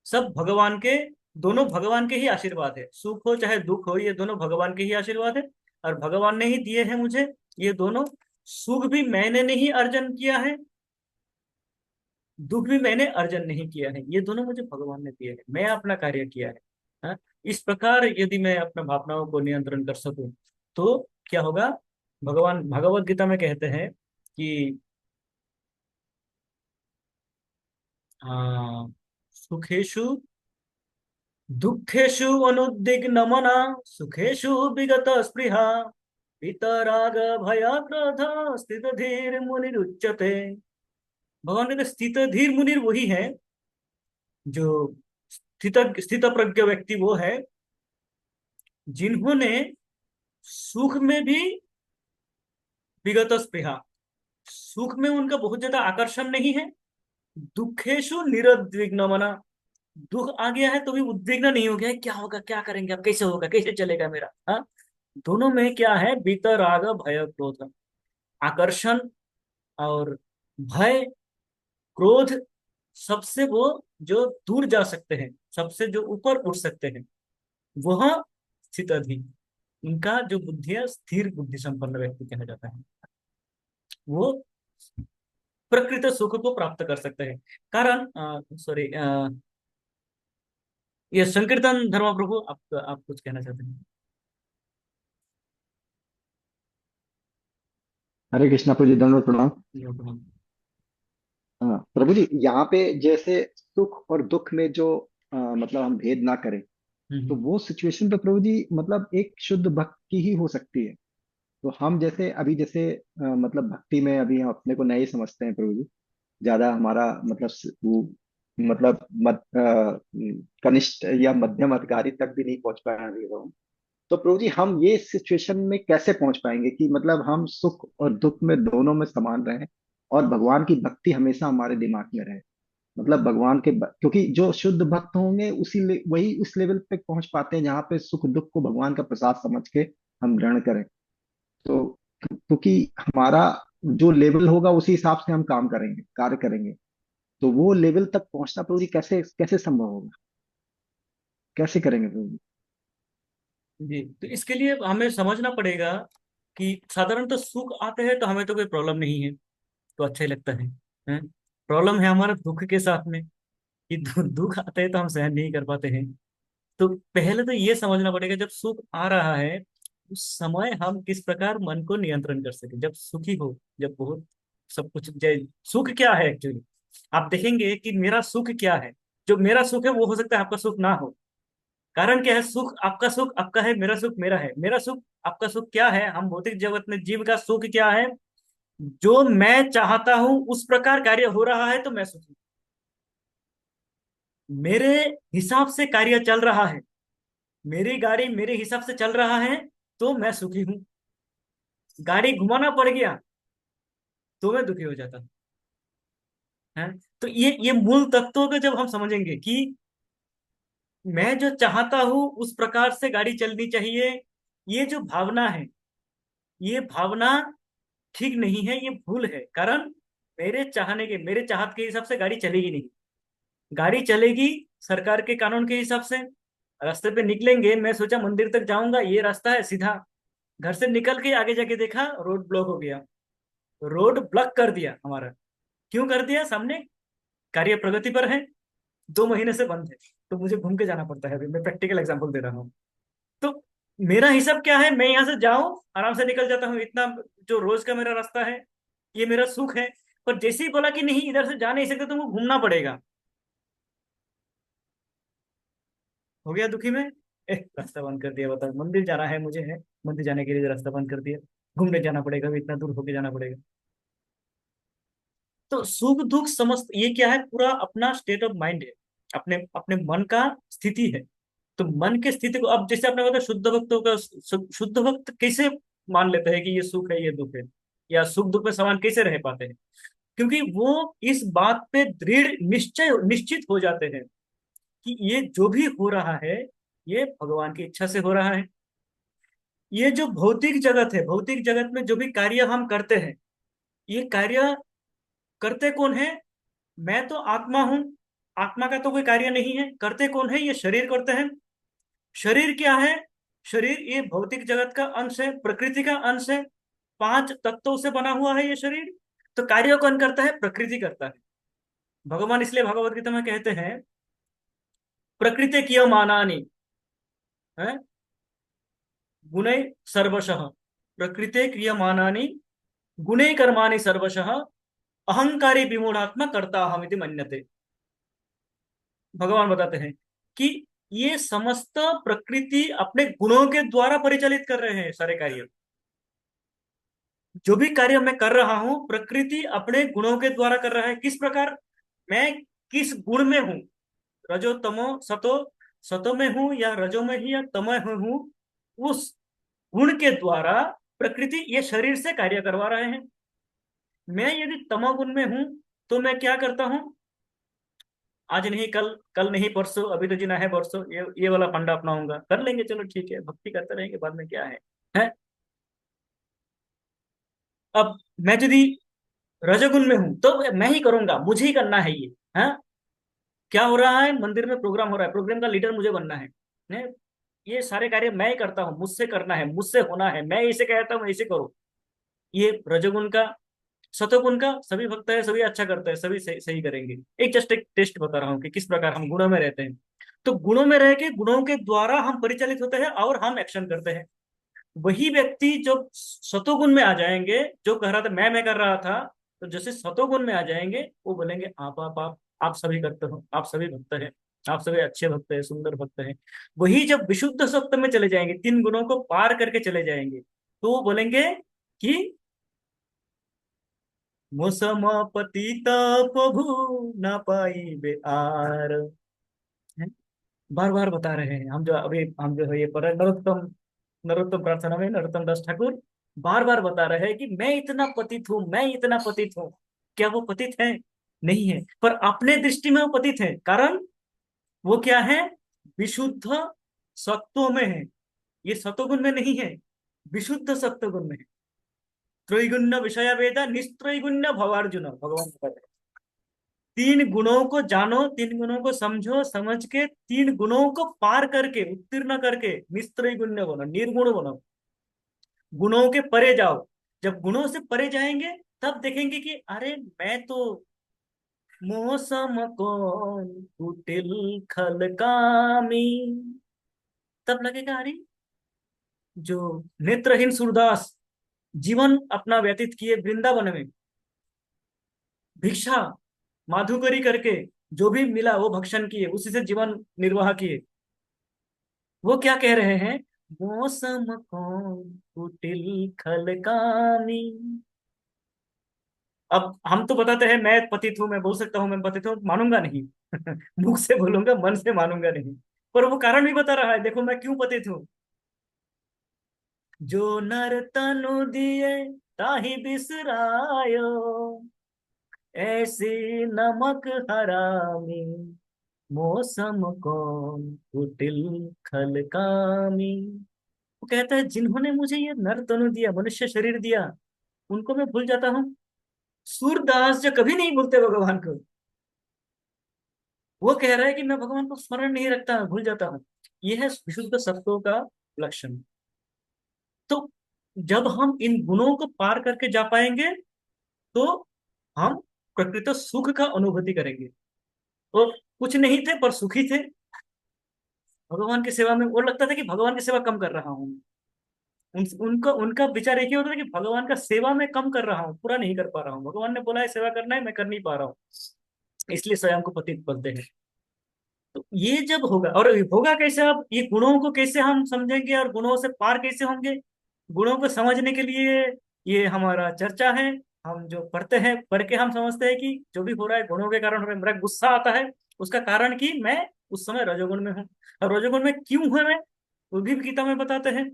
सब भगवान के, दोनों भगवान के ही आशीर्वाद है। सुख हो चाहे दुख हो, ये दोनों भगवान के ही आशीर्वाद है, और भगवान ने ही दिए हैं मुझे ये दोनों। सुख भी मैंने नहीं अर्जन किया है, दुख भी मैंने अर्जन नहीं किया है, ये दोनों मुझे भगवान ने दिए हैं, मैं अपना कार्य किया है। हाँ? इस प्रकार यदि मैं अपने भावनाओं को नियंत्रण कर सकूं तो क्या होगा। भगवान भगवत गीता में कहते हैं कि सुखेशु दुखेशु अनुद्विग्न मना, सुखेशु विगत स्पृहा, वीतराग भय क्रोध, स्थित धीर मुनिरुच्यते। भगवान कहते स्थित धीर मुनि वही है जो स्थित स्थित प्रज्ञ व्यक्ति वो है जिन्होंने सुख में भी विगत स्पृहा, सुख में उनका बहुत ज्यादा आकर्षण नहीं है, दुखेशु निरुद्विग्न मना, दुख आ गया है तो भी उद्विग्न नहीं हो गया है, क्या होगा, क्या करेंगे, अब कैसे होगा, कैसे चलेगा मेरा। हाँ, दोनों में क्या है, वीतराग भय क्रोध, आकर्षण और भय क्रोध, सबसे वो जो दूर जा सकते हैं, सबसे जो ऊपर उठ सकते हैं, वह स्थित अधि, उनका जो बुद्धि है स्थिर बुद्धि संपन्न व्यक्ति कहा जाता है, वो प्रकृत सुख को प्राप्त कर सकते हैं। कारण सॉरी, ये संकीर्तन धर्म प्रभु, आप कुछ कहना चाहते हैं? हरे कृष्णा प्रभु जी, दंडवत प्रणाम। यो प्रभु। हाँ प्रभु जी, यहाँ पे जैसे सुख और दुख में जो मतलब हम भेद ना करें, तो हम्म। वो सिचुएशन तो प्रभु जी मतलब एक शुद्ध भक्ति ही हो सकती है। तो हम जैसे अभी जैसे मतलब भक्ति में अभी हम अपने को नहीं समझते हैं प्रभु जी, ज्यादा हमारा मतलब वो मतलब कनिष्ठ या मध्यम अधिकारी तक भी नहीं पहुंच पाए हैं अभी हम। तो प्रभु जी हम ये सिचुएशन में कैसे पहुंच पाएंगे कि मतलब हम सुख और दुख में दोनों में समान रहें, और भगवान की भक्ति हमेशा हमारे दिमाग में रहे। मतलब भगवान के क्योंकि जो शुद्ध भक्त होंगे वही उस लेवल पे पहुंच पाते हैं जहाँ पे सुख दुख को भगवान का प्रसाद समझ के हम ग्रहण करें। तो क्योंकि हमारा जो लेवल होगा उसी हिसाब से हम काम करेंगे, कार्य करेंगे। तो वो लेवल तक पहुंचना प्रभु जी कैसे कैसे संभव होगा, कैसे करेंगे प्रभु जी? जी, तो इसके लिए हमें समझना पड़ेगा कि साधारणतः सुख आते हैं तो हमें तो कोई प्रॉब्लम नहीं है, तो अच्छा ही लगता है? प्रॉब्लम है हमारा दुख के साथ में, कि दुख आते हैं तो हम सहन नहीं कर पाते हैं। तो पहले तो ये समझना पड़ेगा जब सुख आ रहा है उस समय हम किस प्रकार मन को नियंत्रण कर सके, जब सुखी हो, जब बहुत सब कुछ जय। सुख क्या है एक्चुअली, आप देखेंगे कि मेरा सुख क्या है। जो मेरा सुख है वो हो सकता है आपका सुख ना हो। कारण क्या है, सुख आपका है, मेरा सुख मेरा है। मेरा सुख आपका सुख क्या है, हम भौतिक जगत में जीव का सुख क्या है, जो मैं चाहता हूं उस प्रकार कार्य हो रहा है तो मैं सुखी। मेरे हिसाब से कार्य चल रहा है, मेरी गाड़ी मेरे हिसाब से चल रहा है तो मैं सुखी हूं। गाड़ी घुमाना पड़ गया तो मैं दुखी हो जाता हूं। है? तो ये मूल तत्वों को जब हम समझेंगे कि मैं जो चाहता हूं उस प्रकार से गाड़ी चलनी चाहिए, ये जो भावना है, ये भावना ठीक नहीं है, ये भूल है। कारण मेरे चाहत के हिसाब से गाड़ी चलेगी नहीं। गाड़ी चलेगी सरकार के कानून के हिसाब से। रास्ते पे निकलेंगे, मैं सोचा मंदिर तक जाऊंगा, ये रास्ता है सीधा, घर से निकल के आगे जाके देखा रोड ब्लॉक हो गया। रोड ब्लॉक कर दिया हमारा। क्यों कर दिया, सामने कार्य प्रगति पर है, 2 महीने से बंद है, तो मुझे घूम के जाना पड़ता है। अभी मैं प्रैक्टिकल एग्जांपल दे रहा हूँ। तो मेरा हिसाब क्या है, मैं यहाँ से जाऊं आराम से निकल जाता हूँ, इतना जो रोज का मेरा रास्ता है, ये मेरा सुख है। पर जैसे ही बोला कि नहीं इधर से जा नहीं सकते, तुमको घूमना पड़ेगा, हो गया दुखी में। रास्ता बंद कर दिया, बताओ, मंदिर जाना है मुझे, है मंदिर जाने के लिए रास्ता बंद कर दिया, घूमने जाना पड़ेगा, अभी इतना दूर होके जाना पड़ेगा। तो सुख दुख समझ, ये क्या है, पूरा अपना स्टेट ऑफ माइंड है, अपने अपने मन का स्थिति है। तो मन के स्थिति को, अब जैसे आपने बताया शुद्ध भक्तों का, शुद्ध भक्त कैसे मान लेते हैं कि ये सुख है ये दुख है, या सुख दुख में समान कैसे रह पाते हैं, क्योंकि वो इस बात पे दृढ़ निश्चित हो जाते हैं कि ये जो भी हो रहा है ये भगवान की इच्छा से हो रहा है। ये जो भौतिक जगत है, भौतिक जगत में जो भी कार्य हम करते हैं, ये कार्य करते कौन है? मैं तो आत्मा हूं, आत्मा का तो कोई कार्य नहीं है। करते कौन है? ये शरीर करते हैं। शरीर क्या है? शरीर ये भौतिक जगत का अंश है, प्रकृति का अंश है, 5 तत्वों से बना हुआ है ये शरीर। तो कार्य कौन करता है? प्रकृति करता है। भगवान इसलिए भगवत गीता में कहते हैं, प्रकृति क्रियमाणानि है गुणे सर्वशः, प्रकृति क्रियमाणानि गुणे कर्माणि सर्वशः अहंकारी विमूढ़ात्मा करता अहमिति मन्यते। भगवान बताते हैं कि ये समस्त प्रकृति अपने गुणों के द्वारा परिचालित कर रहे हैं सारे कार्य। जो भी कार्य मैं कर रहा हूं, प्रकृति अपने गुणों के द्वारा कर रहा है। किस प्रकार? मैं किस गुण में हूं, रजो तमो सतो, सतो में हूं या रजो में ही या तमो में हूं, उस गुण के द्वारा प्रकृति ये शरीर से कार्य करवा रहे हैं। मैं यदि तमोगुण में हूं तो मैं क्या करता हूं? आज नहीं कल, कल नहीं परसों, अभी तो जीना है परसों, ये वाला फंडा अपनाऊंगा, कर लेंगे, चलो ठीक है, भक्ति करते रहेंगे, बाद में क्या है? अब मैं यदि रजोगुण में हूं तो मैं ही करूंगा, मुझे ही करना है ये। है क्या हो रहा है? मंदिर में प्रोग्राम हो रहा है, प्रोग्राम का लीडर मुझे बनना है? ये सारे कार्य मैं ही करता हूँ, मुझसे करना है, मुझसे होना है, मैं इसे कहता हूँ ऐसे करो। ये रजोगुण का। सतोगुण का, सभी भक्त है, सभी अच्छा करते हैं, सभी सही करेंगे। एक जस्ट एक टेस्ट बता रहा हूँ कि किस प्रकार हम गुणों में रहते हैं। तो गुणों में रह के गुणों के द्वारा हम परिचालित होते हैं और हम एक्शन करते हैं। वही व्यक्ति जो सतोगुण में आ जाएंगे, जो कह रहा था मैं कर रहा था, तो जैसे सतोगुण में आ जाएंगे वो बोलेंगे आप सभी करते हो, आप सभी भक्त हैं, आप सभी अच्छे भक्त हैं, सुंदर भक्त हैं। वही जब विशुद्ध सत्व में चले जाएंगे, 3 गुणों को पार करके चले जाएंगे, तो वो बोलेंगे कि मोसम पतित प्रभु न पाई बे आर। बार बार बता रहे हैं हम, जो अभी हम जो है ये पढ़ रहे हैं, नरोत्तम, नरोत्तम प्रार्थना में नरोत्तम दास ठाकुर बार बार बता रहे हैं कि मैं इतना पतित हूं, मैं इतना पतित हूं। क्या वो पतित है? नहीं है, पर अपने दृष्टि में वो पतित है। कारण वो क्या है? विशुद्ध सत्वों में है, ये सतोगुण में नहीं है, विशुद्ध सत्वगुण में है। त्रैगुण्य विषय वेदा निस्त्रैगुण्य भवार्जुन, भगवान कहते हैं 3 गुणों को जानो, 3 गुणों को समझो, समझ के 3 गुणों को पार करके, उत्तीर्ण करके निस्त्रैगुण्य बनो, निर्गुण बनो, गुणों के परे जाओ। जब गुणों से परे जाएंगे तब देखेंगे कि अरे मैं तो मौसम कौन कुटिल खल कामी। तब लगेगा अरे जो नेत्रहीन सूरदास जीवन अपना व्यतीत किए वृंदावन में, भिक्षा माधुकरी करके जो भी मिला वो भक्षण किए, उसी से जीवन निर्वाह किए, वो क्या कह रहे हैं? मौसम कौन कुटिल खल कामी। अब हम तो बताते हैं मैं पतित हूं, मैं बोल सकता हूं मैं पतित हूं, मानूंगा नहीं मुख से बोलूंगा, मन से मानूंगा नहीं। पर वो कारण भी बता रहा है, देखो मैं क्यों पतित हूं। जो नर तनु दिए ताहि बिसरायो, ऐसी नमक हरामी, मौसम कौन कुटिल खल कामी। वो कहता है जिन्होंने मुझे ये नर तनु दिया, मनुष्य शरीर दिया, उनको मैं भूल जाता हूँ। सूरदास जो कभी नहीं भूलते भगवान को, वो कह रहा है कि मैं भगवान को स्मरण नहीं रखता, भूल जाता हूँ। यह है विशुद्ध सत्वों का लक्षण। तो जब हम इन गुणों को पार करके जा पाएंगे तो हम प्रकृत सुख का अनुभूति करेंगे। तो कुछ नहीं थे पर सुखी थे भगवान की सेवा में। वो लगता था कि भगवान की सेवा कम कर रहा हूँ। उनका उनका विचार एक ही होता था कि भगवान का सेवा में कम कर रहा हूँ, पूरा नहीं कर पा रहा हूँ। भगवान ने बोला है सेवा करना है, मैं कर नहीं पा रहा हूँ, इसलिए स्वयं को पतित बोलते हैं। तो ये जब होगा, और होगा कैसे? अब ये गुणों को कैसे हम समझेंगे और गुणों से पार कैसे होंगे? गुणों को समझने के लिए ये हमारा चर्चा है। हम जो पढ़ते हैं, पढ़ के हम समझते हैं कि जो भी हो रहा है गुणों के कारण हो रहा है। मेरा गुस्सा आता है, उसका कारण कि मैं उस समय रजोगुण में हूँ। और रजोगुण में क्यों हूं मैं, वो भी गीता में बताते हैं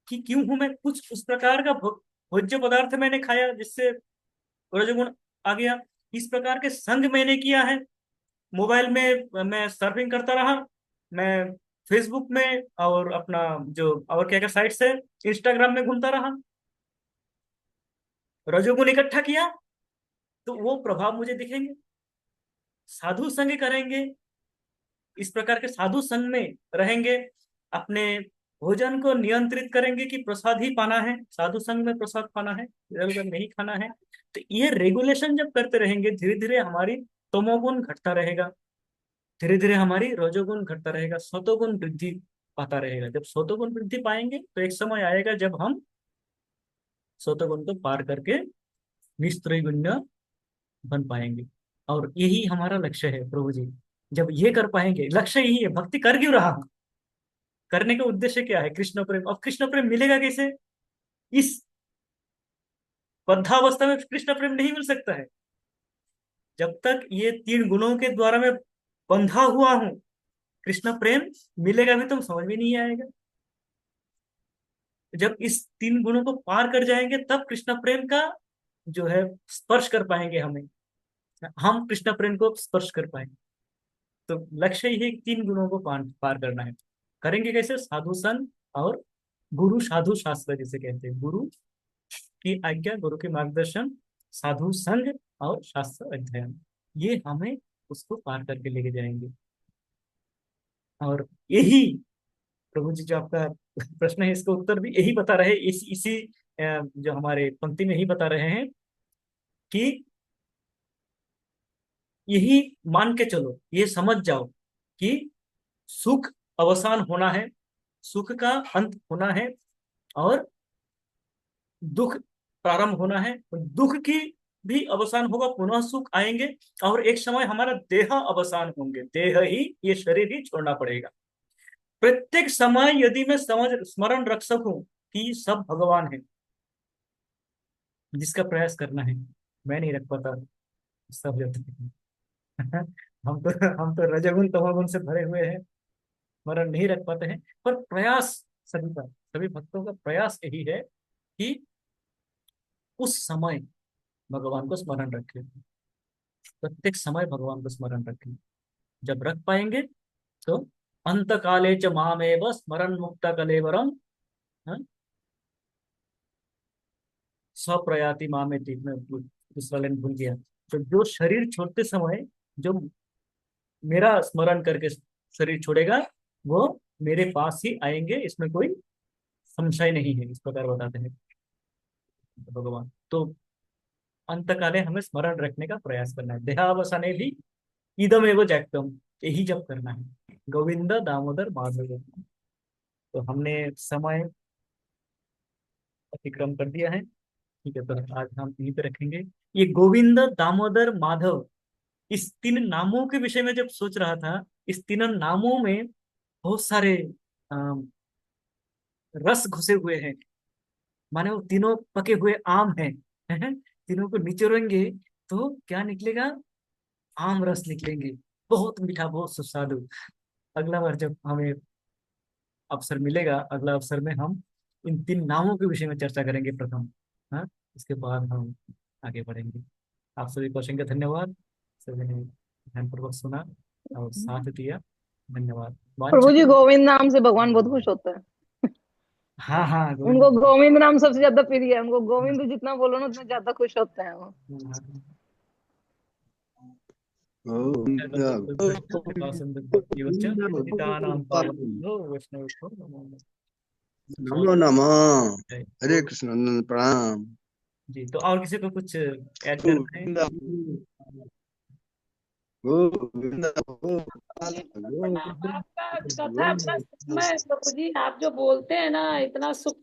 कि क्यों हूं मैं। कुछ उस प्रकार का भोज्य पदार्थ मैंने खाया जिससे रजोगुण आ गया। इस प्रकार के संग मैंने किया है। मोबाइल में मैं सर्फिंग करता रहा, मैं फेसबुक में और अपना जो और क्या क्या साइट्स है, इंस्टाग्राम में घूमता रहा, रजोगुण इकट्ठा किया, तो वो प्रभाव मुझे दिखेंगे। साधु संग करेंगे, इस प्रकार के साधु संग में रहेंगे, अपने भोजन को नियंत्रित करेंगे कि प्रसाद ही पाना है, साधु संग में प्रसाद पाना है, इधर उधर नहीं खाना है। तो ये रेगुलेशन जब करते रहेंगे, धीरे धीरे हमारी तमोगुण घटता रहेगा, धीरे धीरे हमारी रजोगुण घटता रहेगा, सतोगुण वृद्धि पाता रहेगा। जब सतोगुण वृद्धि पाएंगे तो एक समय आएगा जब हम सतोगुण को पार करके निस्त्रैगुण्य बन पाएंगे। और यही हमारा लक्ष्य है प्रभु जी। जब ये कर पाएंगे, लक्ष्य यही है, भक्ति कर क्यों रहा हूं, करने का उद्देश्य क्या है, कृष्ण प्रेम। अब कृष्ण प्रेम मिलेगा कैसे? इस बद्धावस्था में कृष्ण प्रेम नहीं मिल सकता है। जब तक ये तीन गुणों के द्वारा मैं बंधा हुआ हूं, कृष्ण प्रेम मिलेगा भी तो समझ में नहीं आएगा। जब इस तीन गुणों को पार कर जाएंगे तब कृष्ण प्रेम का जो है स्पर्श कर पाएंगे, हम कृष्ण प्रेम को स्पर्श कर पाएंगे। तो लक्ष्य ही तीन गुणों को पार करना है। करेंगे कैसे? साधु संग और गुरु साधु शास्त्र जिसे कहते हैं, गुरु की आज्ञा, गुरु के मार्गदर्शन, साधु संग और शास्त्र अध्ययन, ये हमें उसको पार करके लेके जाएंगे। और यही प्रभु जी जो आपका प्रश्न है, इसका उत्तर भी यही बता रहे, इसी जो हमारे पंक्ति में ही बता रहे हैं कि यही मान के चलो, ये समझ जाओ कि सुख अवसान होना है, सुख का अंत होना है, और दुख प्रारंभ होना है। दुख की भी अवसान होगा, पुनः सुख आएंगे, और एक समय हमारा देह अवसान होंगे, देह ही, ये शरीर ही छोड़ना पड़ेगा। प्रत्येक समय यदि मैं समझ स्मरण रख सकूं कि सब भगवान है, जिसका प्रयास करना है, मैं नहीं रख पाता सब जगह। हम तो रजोगुण तमोगुण से भरे हुए हैं, स्मरण नहीं रख पाते हैं। पर प्रयास सभी का, सभी भक्तों का प्रयास यही है कि उस समय भगवान को स्मरण रखें, प्रत्येक समय भगवान को स्मरण रखें। जब रख पाएंगे तो अंत काले च मामेव स्मरण मुक्त कलेवरम सप्रयाति मामेति। मैं दूसरा लाइन भूल गया। तो जो शरीर छोड़ते समय जो मेरा स्मरण करके शरीर छोड़ेगा, वो मेरे पास ही आएंगे, इसमें कोई संशय नहीं है, इस प्रकार बताते हैं भगवान। तो अंत काले हमें स्मरण रखने का प्रयास करना है, देहावसाने भी इदम एवं जैक्तम, यही जब करना है, गोविंद दामोदर माधव। तो हमने समय अतिक्रम कर दिया है, ठीक है, तो आज हम यहीं पे रखेंगे। ये गोविंद दामोदर माधव, इस तीन नामों के विषय में जब सोच रहा था, इस तीनों नामों में बहुत सारे अम, रस घुसे हुए हैं, माने वो तीनों पके हुए आम हैं। तीनों को निचोड़ेंगे तो क्या निकलेगा? आम रस निकलेंगे, बहुत मीठा, बहुत सुस्वादु। अगला बार जब हमें अवसर मिलेगा, अगला अवसर में हम इन तीन नामों के विषय में चर्चा करेंगे प्रथम। हाँ, इसके बाद हम आगे बढ़ेंगे। आप सभी क्वेश्चन का धन्यवाद, सभी ने ध्यानपूर्वक सुना और साथ दिया, धन्यवाद। प्रभु जी, वांछित। गोविंद नाम से भगवान बहुत खुश होते हैं। हाँ हाँ, उनको गोविंद। गोविंद नाम सबसे ज्यादा प्रिय है, उनको गोविंद जितना बोलो ना उतना ज्यादा खुश होते हैं वो। गोविंद नमो नमः। हरे कृष्ण, प्रणाम। जी, तो और किसी को कुछ ऐड करना है? गोविंद आपका कथा बड़ा समय प्रभु जी, आप जो बोलते हैं ना, इतना सुख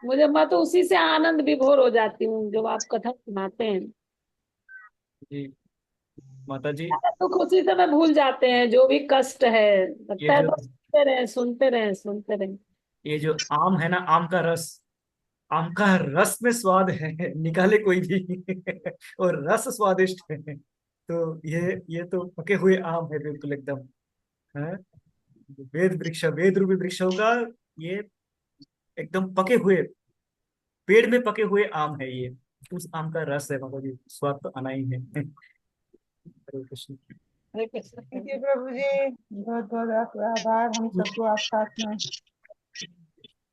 मुझे, मैं तो उसी से आनंद विभोर हो जाती हूँ जब आप कथा सुनाते हैं। जी माता जी, दुख उसी समय भूल जाते हैं, जो भी कष्ट है, ये लगता है जो बस सुनते रहे सुनते रहे सुनते रहे। ये जो आम है ना, आम का रस, आम का रस में स्वाद है, निकाले कोई भी। और रस स्वादिष्ट है। तो ये तो पके हुए आम है, बिल्कुल एकदम है। वेद वृक्ष, वेद रूपी वृक्ष होगा ये, एकदम पके हुए, पेड़ में पके हुए आम है ये। उस आम का रस है, मतलब ये स्वाद तो आना ही है। हरे कृष्ण। हरे कृष्ण। ठीक है प्रभु जी, बहुत बहुत आपका आभार, हम सबको आप साथ में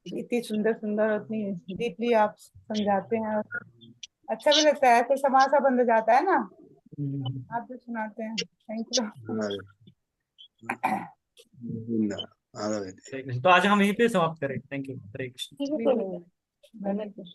इतनी सुंदर सुंदर इतनी डीपली आप समझाते हैं, और अच्छा भी लगता है, ऐसे समाज सा बंद जाता है ना, आप जो सुनाते हैं। Thank you. हरे तो आज हम यहीं पे समाप्त करें। Thank you. हरे कृष्ण। ठीक है प्रभु। हरे कृष्ण।